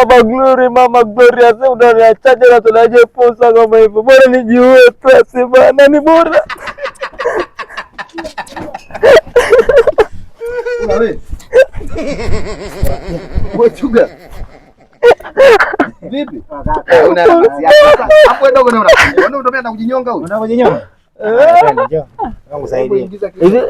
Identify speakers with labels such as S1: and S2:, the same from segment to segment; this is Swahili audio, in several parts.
S1: Mama Glory sasa unaniachaje na tunaje posa kama hivyo? Bora nijiue tu bana, ni bora.
S2: Wewe. Wewe chuga. Vipi? Una nafasi yako. Hapo ndogo na unataka na kujinyonga huyu. Unataka kujinyonga? Mungu saidie. Hivi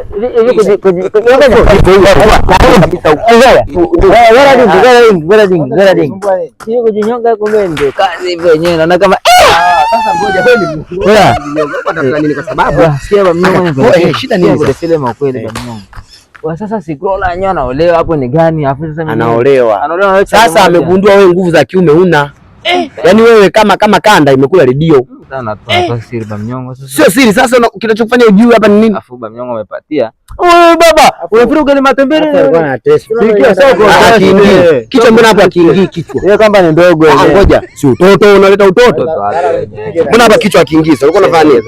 S1: Sio kujinyonga kumbe ndio kazi wenyewe naona kama
S2: sasa ngoja wewe nini kwa sababu
S1: sikia mnyongo shida nini kwa filamu kweli mnyongo. Kwa sasa Sikrola yenyewe anaolewa hapo ni gani? Afu sasa anaolewa.
S3: Sasa amegundua wewe nguvu za kiume huna. Yaani wewe kama kanda imekula redio.
S1: Sana tu siri ba mnyongo sasa.
S3: Sio siri sasa kinachofanya ujue hapa ni nini?
S1: Afu ba mnyongo amepatia. Wewe baba, unafikiria ni matembele?
S3: Alikuwa anatesa. Sikia soko akiingii. Kichwa mbona hapo akiingii kichwa?
S1: Ile kamba ni ndogo ile.
S3: Ngoja. Si utoto unaleta utoto. Mbona hapa kichwa akiingiza? Ulikuwa unafanya nini?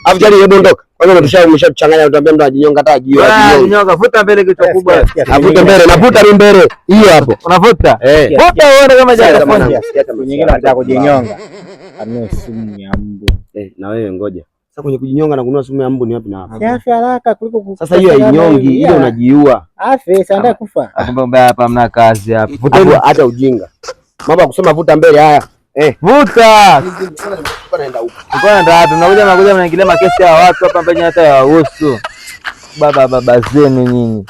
S3: Afu jali hebu ondoka. Kwanza umeshachanganya utaambia mtu ajinyonga hata ajiwe.
S1: Nyonga vuta mbele kichwa kubwa.
S3: Avuta mbele, navuta ni mbele. Hiyo hapo.
S1: Unavuta? Vuta uone kama jana
S3: mwanangu.
S2: Nyingine anataka kujinyonga. Ame sumu ya mbu.
S3: Na wewe ngoja. Sasa kwenye kujinyonga na kununua sumu ya mbu ni wapi na wapi?
S2: Afi haraka kuliko
S3: sasa hiyo hainyongi, ile unajiua.
S2: Afi sasa kufa.
S1: Kumbe hapa mna kazi hapa.
S3: Vuta hata ujinga. Mambo ya kusema vuta mbele haya.
S1: Vuta. Tunakuja mnaingilia makesi ya watu hapa mbele hata ya wahusu. Baba zenu nyinyi.